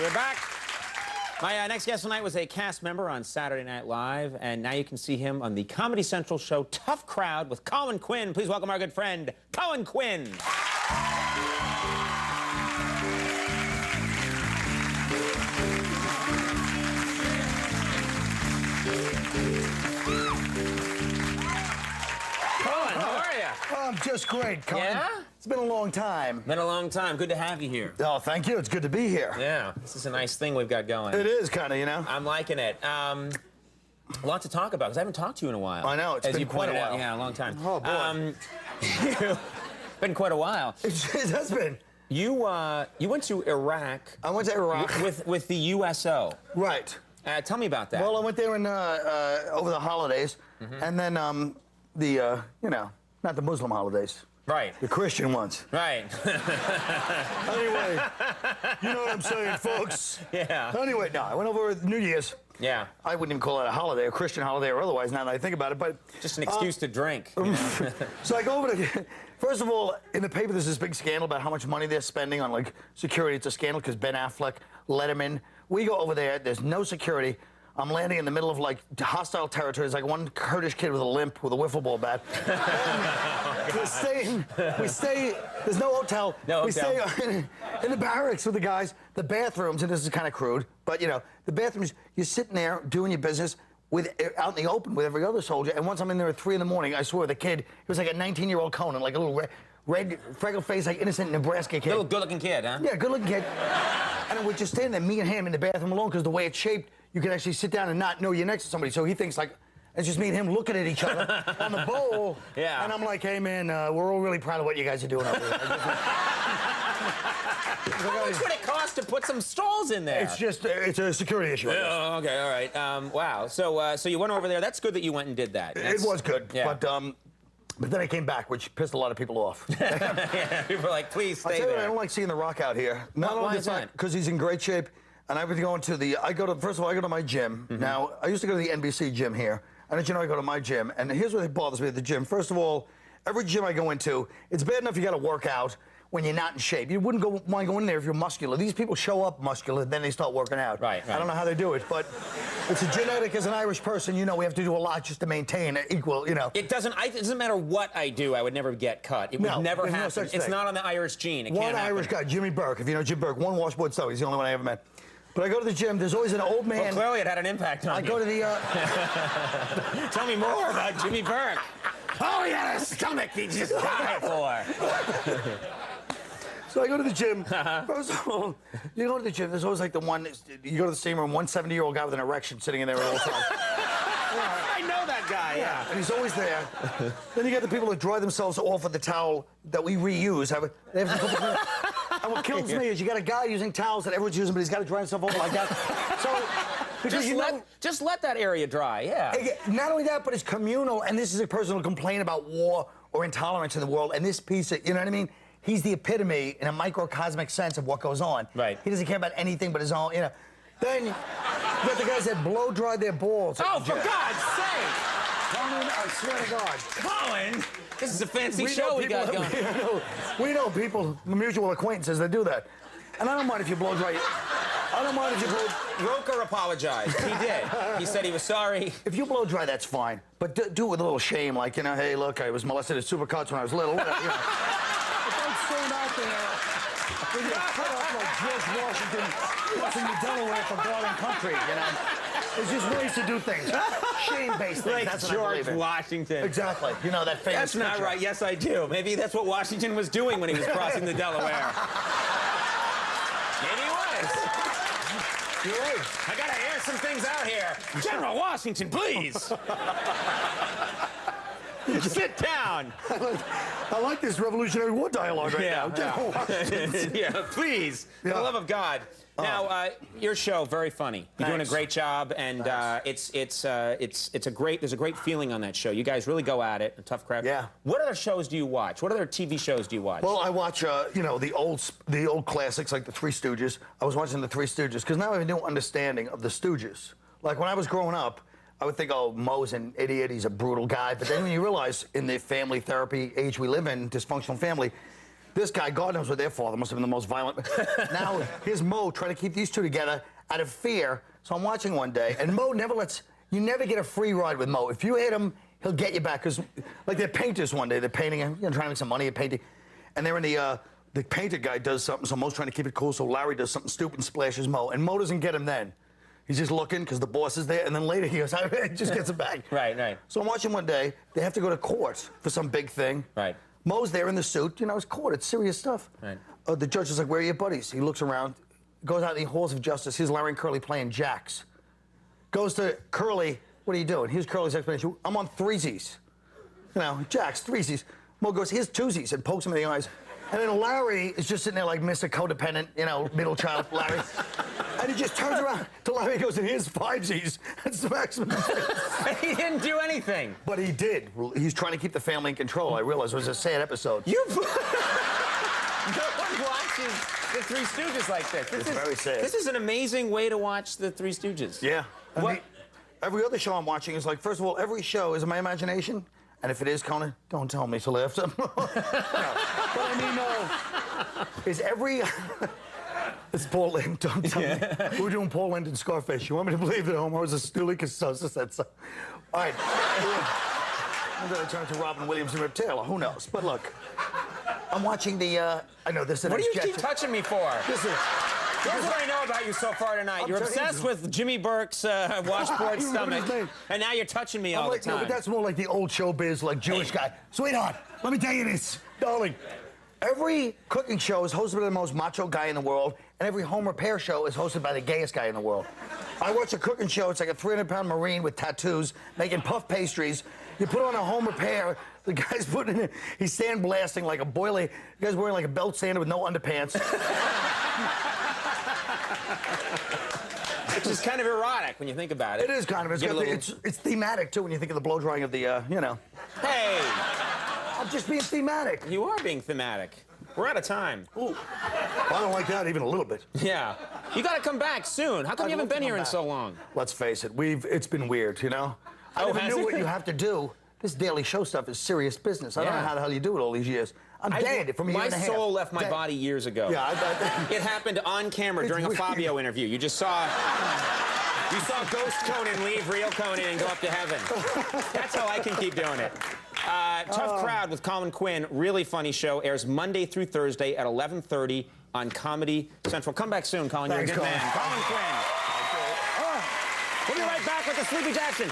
We're back. My next guest tonight was a cast member on Saturday Night Live, and now you can see him on the Comedy Central show Tough Crowd with Colin Quinn. Please welcome our good friend, Colin Quinn. Colin, how are you? Oh, I'm just great, Colin. Yeah? It's been a long time. Been a long time. Good to have you here. Oh, thank you. It's good to be here. Yeah, this is a nice thing we've got going. It is, kind of, you know? I'm liking it. A lot to talk about, because I haven't talked to you in a while. I know, it's as been you quite a pointed while. out. Yeah, a long time. Oh, boy. Been quite a while. It has been. You went to Iraq. I went to Iraq. With the USO. Right. Tell me about that. Well, I went there in, over the holidays, and then you know, not the Muslim holidays. Right. The Christian ones. Right. Anyway, you know what I'm saying, folks. Yeah. Anyway, no, I went over New Year's. Yeah. I wouldn't even call it a holiday, a Christian holiday or otherwise, now that I think about it, but... Just an excuse to drink. You know? So I go over to... First of all, in the paper, there's this big scandal about how much money they're spending on, like, security. It's a scandal because Ben Affleck let him in. We go over there. There's no security. I'm landing in the middle of, like, hostile territory. There's, like, one Kurdish kid with a limp with a wiffle ball bat. We stay, there's no hotel. No we hotel. stay in the barracks with the guys. The bathrooms, and this is kind of crude, but, you know, the bathrooms, you're sitting there doing your business out in the open with every other soldier, and once I'm in there at 3 in the morning, I swear, the kid, he was like a 19-year-old Conan, like a little red freckle-faced, like innocent Nebraska kid. Little good-looking kid, huh? Yeah, good-looking kid. And we're just standing there, me and him in the bathroom alone, because the way it's shaped, you can actually sit down and not know you're next to somebody. So he thinks, like, it's just me and him looking at each other on the bowl. Yeah. And I'm like, hey, man, we're all really proud of what you guys are doing up here. How much would it cost to put some stalls in there? It's just, it's a security issue. Oh, okay, all right. Wow. So you went over there. That's good that you went and did that. It was good, yeah. but then I came back, which pissed a lot of people off. Yeah, people were like, please stay I'll tell you there. what, I don't like seeing The Rock out here. Why is that? Because he's in great shape, and I was going to the, first of all, I go to my gym. Now, I used to go to the NBC gym here, and as you know, I go to my gym, and here's what bothers me at the gym. First of all, every gym I go into, it's bad enough you got to work out when you're not in shape. You wouldn't mind going in there if you're muscular. These people show up muscular, then they start working out. Right. I don't know how they do it, but it's a genetic. As an Irish person, you know, we have to do a lot just to maintain an equal, you know. It doesn't matter what I do, I would never get cut. It would never there's no happen. such It's thing. not on the Irish gene. It One can't happen. Irish guy, Jimmy Burke, if you know Jim Burke, one washboard so he's the only one I ever met. But I go to the gym, there's always an old man. Well, clearly it had an impact on I you. go to the, Tell me more about Jimmy Burke. Oh, he had a stomach he just died for. So I go to the gym. First of all, you go to the gym, there's always like the one, you go to the same room, 170-year-old guy with an erection sitting in there at all times. I know that guy, yeah. And he's always there. Then you get the people that dry themselves off with the towel that we reuse. They have to put the, and what kills me is you got a guy using towels that everyone's using, but he's got to dry himself off like that. So, because Just let that area dry, yeah. not only that, but it's communal, and this is a personal complaint about war or intolerance in the world, and this piece of, you know what I mean? He's the epitome in a microcosmic sense of what goes on. Right. He doesn't care about anything but his own, you know. Then you got the guys that blow dry their balls. Oh, for God's sake! Colin, I swear to God. Colin! This is a fancy show we got going. We know people, mutual acquaintances that do that. And I don't mind if you blow dry. I don't mind if you blow... Roker apologized. He did. He said he was sorry. If you blow dry, that's fine. But do it with a little shame, like, you know, hey, look, I was molested at Supercuts when I was little. Whatever, you know. But don't stand out there when you're cut up like George Washington crossing the Delaware for God and country, you know. There's just ways to do things. Shame-based things. Like That's what I George believe in. Washington. Exactly. You know, that famous That's not picture. right. Yes, I do. Maybe that's what Washington was doing when he was crossing the Delaware. Maybe he was. You're right. I gotta air some things out here. General Washington, please. Sit down. I like this Revolutionary War dialogue right now. General Washington. Yeah, please. For the love of God. Now, your show, very funny. You're doing a great job, and it's a great. There's a great feeling on that show. You guys really go at it. A tough crowd. Yeah. What other shows do you watch? What other TV shows do you watch? Well, I watch, you know, the old classics like the Three Stooges. I was watching the Three Stooges because now I have a new understanding of the Stooges. Like when I was growing up, I would think, oh, Moe's an idiot. He's a brutal guy. But then when you realize in the family therapy age we live in, dysfunctional family, This guy, God knows what their father must have been the most violent. Now, here's Mo trying to keep these two together out of fear. So I'm watching one day, and Mo never lets, you never get a free ride with Mo. If you hit him, he'll get you back. Because, like, they're painters one day. They're painting, trying to make some money at painting. And they're in the painter guy does something, so Mo's trying to keep it cool, so Larry does something stupid and splashes Mo. And Mo doesn't get him then. He's just looking because the boss is there, and then later he goes, just gets him back. Right. So I'm watching one day, they have to go to court for some big thing. Right. Mo's there in the suit, it's court, it's serious stuff. Right. The judge is like, where are your buddies? He looks around, goes out in the halls of justice, here's Larry and Curly playing jacks. Goes to Curly, what are you doing? Here's Curly's explanation, I'm on threesies. Jacks, threesies. Mo goes, here's twosies, and pokes him in the eyes. And then Larry is just sitting there like Mr. Codependent, middle child, Larry. And he just turns around to Larry and goes, and here's fivesies. And smacks him in the face. He didn't do anything. But he did. He's trying to keep the family in control. I realized it was a sad episode. No one watches the Three Stooges like this. It's very sad. This is an amazing way to watch the Three Stooges. Yeah. Every other show I'm watching is like, first of all, every show is in my imagination. And if it is, Conan, don't tell me till after. But I mean, is every... It's Paul Lynde, don't tell me. We're doing Paul Lynde and Scarface. You want me to believe that Homer was a stoolie because Sosa said so? All right. I'm going to turn to Robin Williams and Rip Taylor. Who knows? But look, I'm watching the... I know this is... What do you keep touching me for? Here's what I know about you so far tonight. You're obsessed with Jimmy Burke's washboard stomach, and now you're touching me all the time. No, but that's more like the old showbiz, like Jewish guy. Sweetheart, let me tell you this, darling. Every cooking show is hosted by the most macho guy in the world, and every home repair show is hosted by the gayest guy in the world. I watch a cooking show, it's like a 300-pound Marine with tattoos, making puff pastries. You put on a home repair, the guy's putting in, he's sandblasting like a boiler. The guy's wearing like a belt sander with no underpants. Which is kind of erotic when you think about it. It is kind of. It's thematic, too, when you think of the blow drying of the, Hey! I'm just being thematic. You are being thematic. We're out of time. Ooh. I don't like that even a little bit. Yeah. You got to come back soon. How come you haven't been here in so long? Let's face it, it's been weird, I never knew what you have to do. This daily show stuff is serious business. I don't know how the hell you do it all these years. I'm dead from a year and a half. My soul left my body years ago. Yeah, it happened on camera during a Fabio interview. You saw Ghost Conan leave real Conan and go up to heaven. That's how I can keep doing it. Tough Crowd with Colin Quinn, really funny show. Airs Monday through Thursday at 11:30 on Comedy Central. Come back soon, Colin. Thanks, You're a good Colin. man. Colin Quinn. We'll be right back with the Sleepy Jackson.